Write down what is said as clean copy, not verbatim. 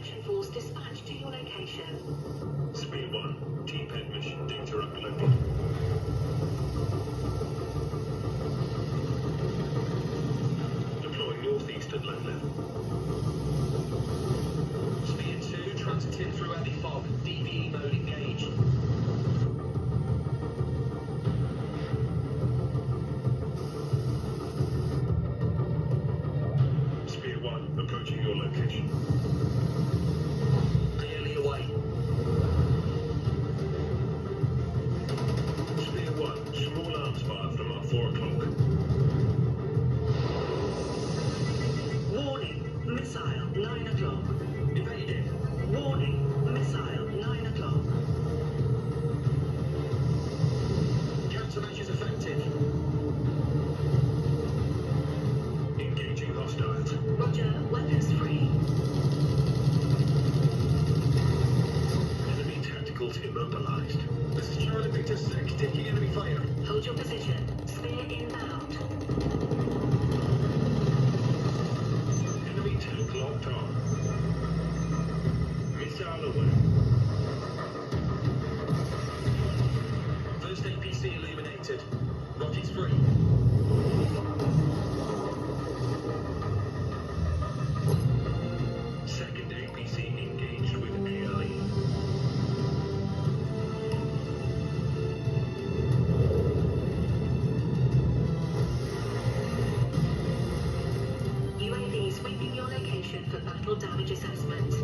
action force dispatched to your location. Spear 1, T-Ped mission data uploaded. Deploying northeast at low level. Spear 2, transiting through heavy fog. DVE mode engaged. Spear 1, approaching your location. Clearly away. Spear 1, small arms fire from our 4 o'clock. Warning, missile, 9 o'clock. Evaded. Warning, missile, 9 o'clock. Countermeasures effective. Engaging hostiles. Roger, weapons free. Enemy tacticals immobilized. This is Charlie Victor 6, taking enemy fire. Hold your position. Spear inbound. Enemy tank locked on. Missile away. First APC illuminated. Rockets free. Second APC engaged with ALE. UAV sweeping your location for battle damage assessment.